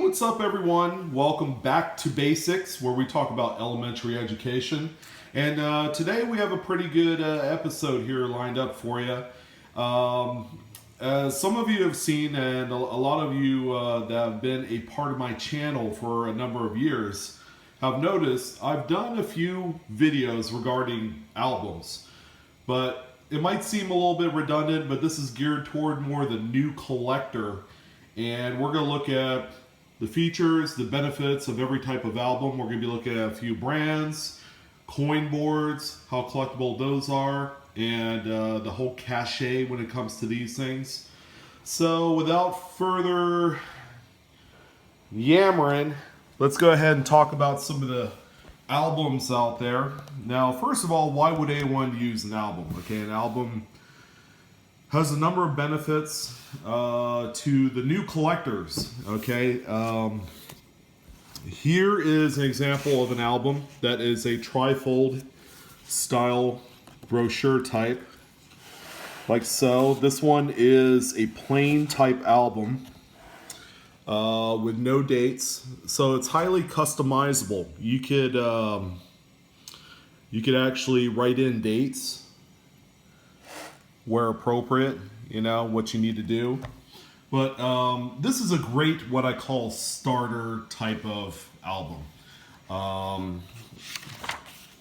What's up everyone? Welcome back to Basics, where we talk about elementary education. And today we have a pretty good episode here lined up for you. As some of you have seen, and a lot of you that have been a part of my channel for a number of years have noticed, I've done a few videos regarding albums. But it might seem a little bit redundant, but this is geared toward more the new collector. And we're going to look at the features, the benefits of every type of album. We're going to be looking at a few brands, coin boards, how collectible those are, and the whole cachet when it comes to these things. So without further yammering, let's go ahead and talk about some of the albums out there. Now, first of all, why would anyone use an album? Okay, an album has a number of benefits to the new collectors. Okay, here is an example of an album that is a trifold style brochure type, like so. This one is a plain type album with no dates, so it's highly customizable. You could actually write in dates where appropriate, you know, what you need to do. But this is a great, what I call, starter type of album.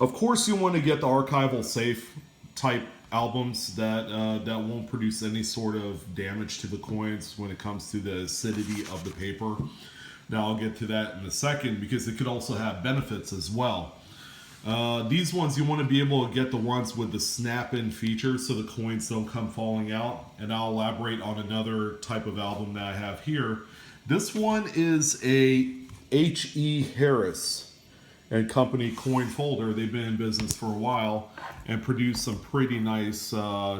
Of course, you want to get the archival safe type albums that won't produce any sort of damage to the coins when it comes to the acidity of the paper. Now, I'll get to that in a second, because it could also have benefits as well. These ones, you want to be able to get the ones with the snap-in feature so the coins don't come falling out. And I'll elaborate on another type of album that I have here. This one is a H.E. Harris and Company coin folder. They've been in business for a while and produce some pretty nice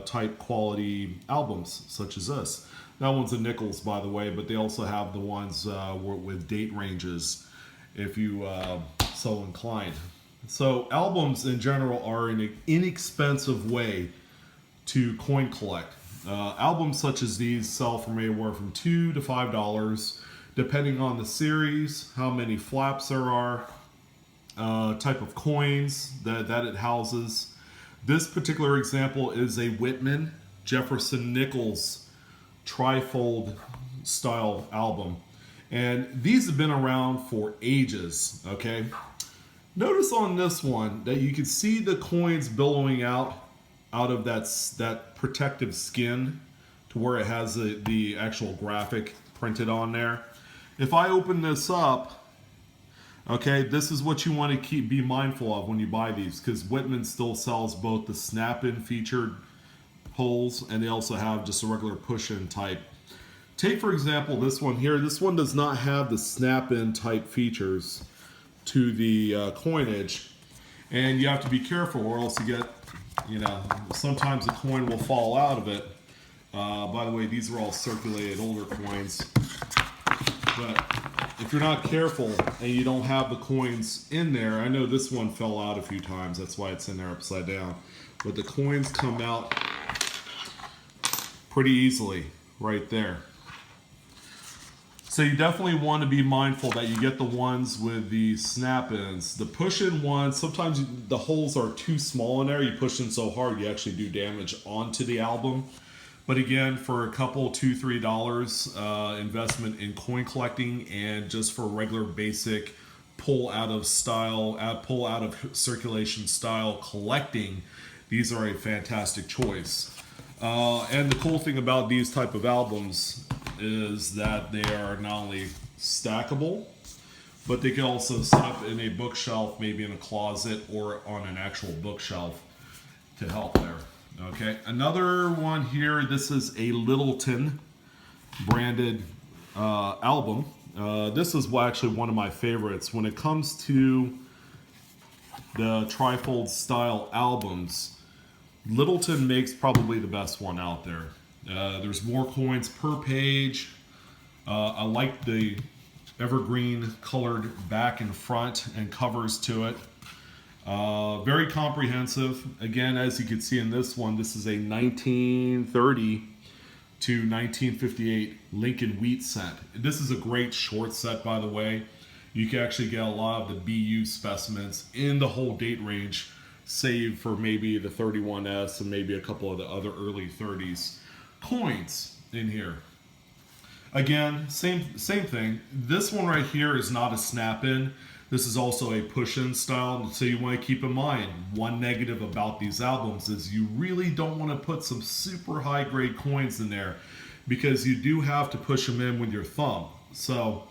type quality albums such as this. That one's a nickels, by the way, but they also have the ones with date ranges if you so inclined. So albums in general are an inexpensive way to coin collect. Albums such as these sell from anywhere from $2 to $5, depending on the series, how many flaps there are, type of coins that it houses. This particular example is a Whitman Jefferson Nichols trifold style album. And these have been around for ages, okay? Notice on this one that you can see the coins billowing out of that protective skin to where it has the actual graphic printed on there. If I open this up, okay, this is what you want to be mindful of when you buy these, because Whitman still sells both the snap-in featured pulls, and they also have just a regular push-in type. Take, for example, this one here. This one does not have the snap-in type features to the coinage, and you have to be careful, or else you get, you know, sometimes the coin will fall out of it. By the way, these are all circulated older coins, but if you're not careful and you don't have the coins in there, I know this one fell out a few times, that's why it's in there upside down, but the coins come out pretty easily right there. So you definitely want to be mindful that you get the ones with the snap-ins. The push-in ones, sometimes the holes are too small in there. You push in so hard, you actually do damage onto the album. But again, for a couple, $2, $3 investment in coin collecting, and just for regular basic pull out of circulation style collecting, these are a fantastic choice. And the cool thing about these type of albums is that they are not only stackable, but they can also sit up in a bookshelf, maybe in a closet or on an actual bookshelf to help there. Okay, another one here. This is a Littleton branded album. This is actually one of my favorites when it comes to the trifold style albums. Littleton makes probably the best one out there. There's more coins per page. I like the evergreen colored back and front and covers to it. Very comprehensive. Again, as you can see in this one, this is a 1930 to 1958 Lincoln Wheat set. This is a great short set, by the way. You can actually get a lot of the BU specimens in the whole date range, save for maybe the 31S and maybe a couple of the other early 30s coins in here. Again, same thing. This one right here is not a snap-in. This is also a push-in style, so you want to keep in mind, one negative about these albums is you really don't want to put some super high-grade coins in there because you do have to push them in with your thumb. So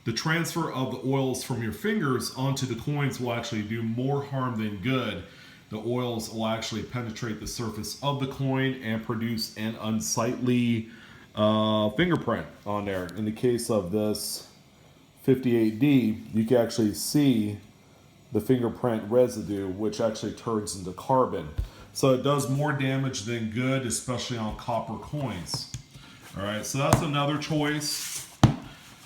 the transfer of the oils from your fingers onto the coins will actually do more harm than good. The oils will actually penetrate the surface of the coin and produce an unsightly fingerprint on there. In the case of this 58D, you can actually see the fingerprint residue, which actually turns into carbon. So it does more damage than good, especially on copper coins. All right, so that's another choice.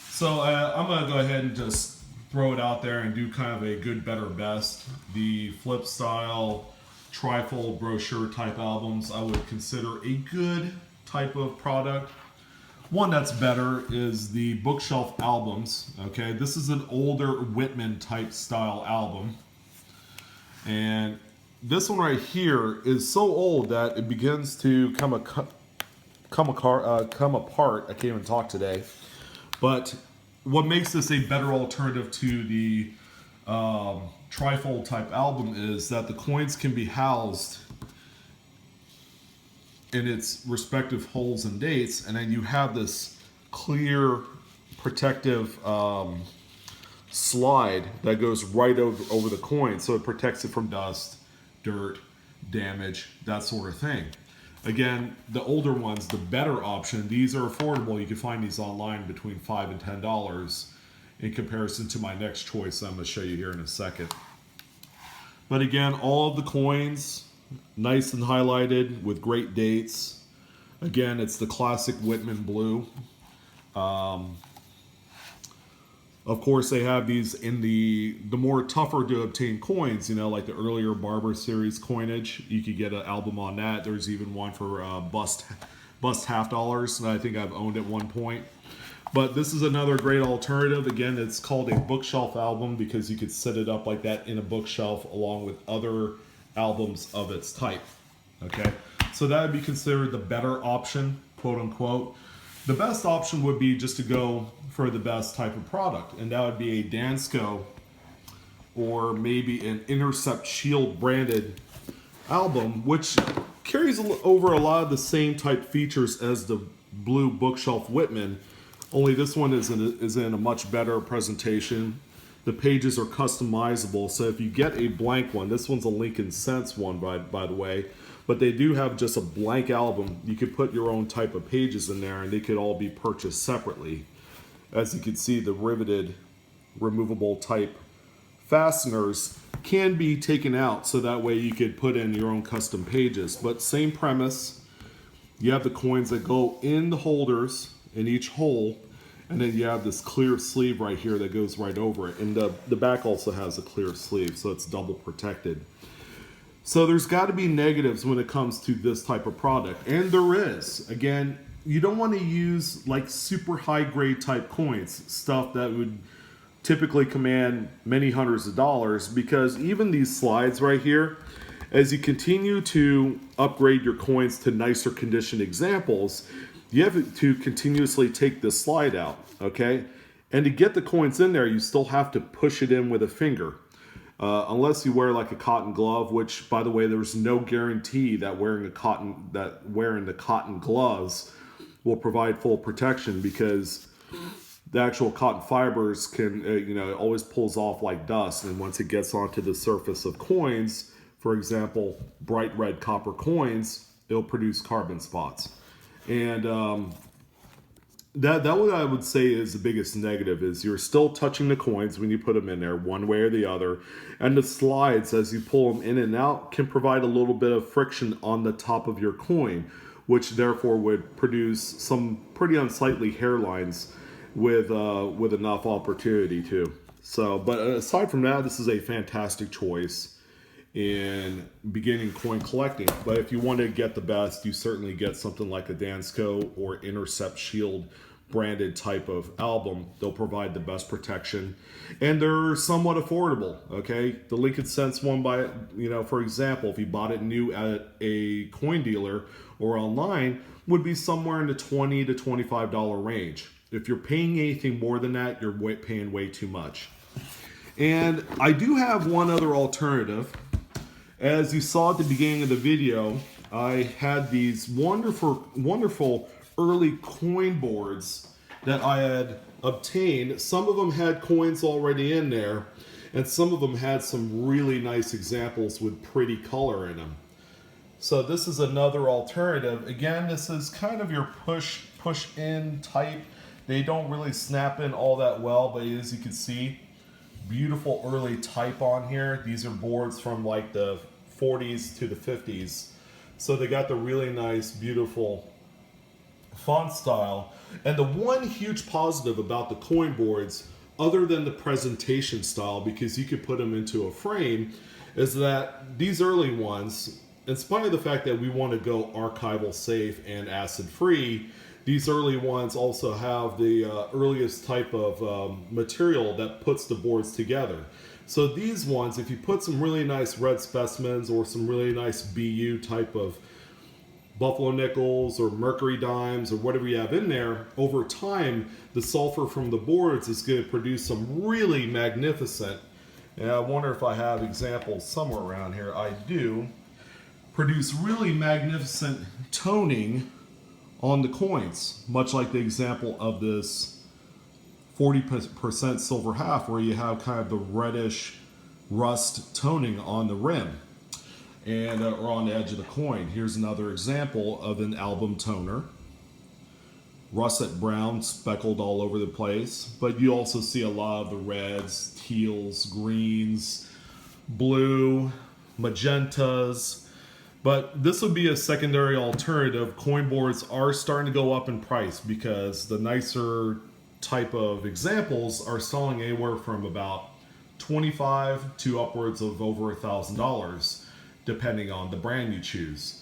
So I'm gonna go ahead and just throw it out there and do kind of a good, better, best. The flip style, Trifle brochure type albums, I would consider a good type of product. One that's better is the bookshelf albums. Okay, this is an older Whitman type style album, and this one right here is so old that it begins to come apart. I can't even talk today. But what makes this a better alternative to the trifold type album is that the coins can be housed in its respective holes and dates, and then you have this clear protective slide that goes right over the coin, so it protects it from dust, dirt, damage, that sort of thing. Again, the older ones, the better option. These are affordable. You can find these online between $5 and $10 in comparison to my next choice I'm going to show you here in a second. But again, all of the coins nice and highlighted with great dates. Again, it's the classic Whitman blue. Of course, they have these in the more tougher to obtain coins, you know, like the earlier Barber series coinage. You could get an album on that. There's even one for bust half dollars, and I think I've owned at one point. But this is another great alternative. Again, it's called a bookshelf album because you could set it up like that in a bookshelf along with other albums of its type. Okay, so that would be considered the better option, quote unquote. The best option would be just to go for the best type of product, and that would be a Dansco or maybe an Intercept Shield branded album, which carries over a lot of the same type features as the blue bookshelf Whitman, only this one is in a much better presentation. The pages are customizable, so if you get a blank one, this one's a Lincoln Sense one, by the way, but they do have just a blank album. You could put your own type of pages in there, and they could all be purchased separately. As you can see, the riveted, removable type fasteners can be taken out, so that way you could put in your own custom pages. But same premise, you have the coins that go in the holders in each hole, and then you have this clear sleeve right here that goes right over it. And the back also has a clear sleeve, so it's double protected. So there's got to be negatives when it comes to this type of product. And there is. Again, you don't want to use like super high grade type coins, stuff that would typically command many hundreds of dollars, because even these slides right here, as you continue to upgrade your coins to nicer condition examples, you have to continuously take this slide out, okay? And to get the coins in there, you still have to push it in with a finger. Unless you wear like a cotton glove, which, by the way, there's no guarantee that wearing the cotton gloves will provide full protection, because the actual cotton fibers can, it always pulls off like dust, and once it gets onto the surface of coins, for example, bright red copper coins, it'll produce carbon spots. And that what I would say is the biggest negative is you're still touching the coins when you put them in there, one way or the other. And the slides, as you pull them in and out, can provide a little bit of friction on the top of your coin, which therefore would produce some pretty unsightly hairlines with enough opportunity too. So, but aside from that, this is a fantastic choice. in beginning coin collecting. But if you want to get the best, you certainly get something like a Dansco or Intercept Shield branded type of album. They'll provide the best protection, and they're somewhat affordable. Okay, the Lincoln Sense one, by for example, if you bought it new at a coin dealer or online, would be somewhere in the $20 to $25 range. If you're paying anything more than that, you're paying way too much. And I do have one other alternative. As you saw at the beginning of the video, I had these wonderful early coin boards that I had obtained. Some of them had coins already in there, and some of them had some really nice examples with pretty color in them. So this is another alternative. Again, this is kind of your push in type. They don't really snap in all that well, but as you can see, beautiful early type on here. These are boards from like the 40s to the 50s. So they got the really nice, beautiful font style. And the one huge positive about the coin boards, other than the presentation style, because you could put them into a frame, is that these early ones, in spite of the fact that we want to go archival safe and acid free, these early ones also have the earliest type of material that puts the boards together. So these ones, if you put some really nice red specimens or some really nice BU type of buffalo nickels or mercury dimes or whatever you have in there, over time, the sulfur from the boards is going to produce some really magnificent, and I wonder if I have examples somewhere around here. I do. Produce really magnificent toning on the coins, much like the example of this 40% silver half, where you have kind of the reddish rust toning on the rim and or on the edge of the coin. Here's another example of an album toner. Russet brown speckled all over the place, but you also see a lot of the reds, teals, greens, blue, magentas. But this would be a secondary alternative. Coin boards are starting to go up in price because the nicer type of examples are selling anywhere from about $25 to upwards of over $1,000, depending on the brand you choose.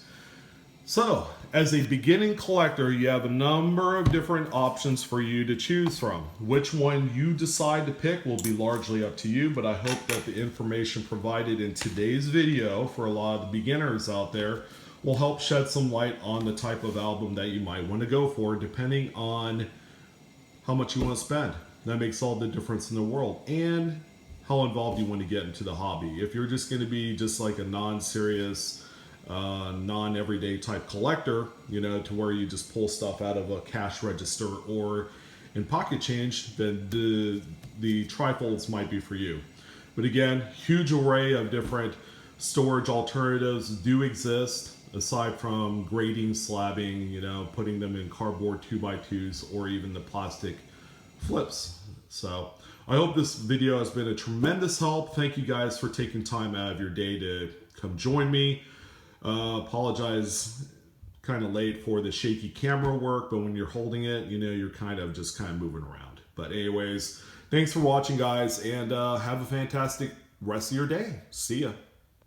So, as a beginning collector, you have a number of different options for you to choose from. Which one you decide to pick will be largely up to you, but I hope that the information provided in today's video for a lot of the beginners out there will help shed some light on the type of album that you might want to go for, depending on how much you want to spend. That makes all the difference in the world, and how involved you want to get into the hobby. If you're just going to be just like a non-serious, non-everyday type collector, to where you just pull stuff out of a cash register or in pocket change, then the Trifles might be for you. But again, huge array of different storage alternatives do exist, aside from grading, slabbing, putting them in cardboard 2x2s or even the plastic flips. So I hope this video has been a tremendous help. Thank you guys for taking time out of your day to come join me. Apologize kind of late for the shaky camera work, but when you're holding it, you're kind of moving around. But anyways, thanks for watching, guys, and have a fantastic rest of your day. See ya.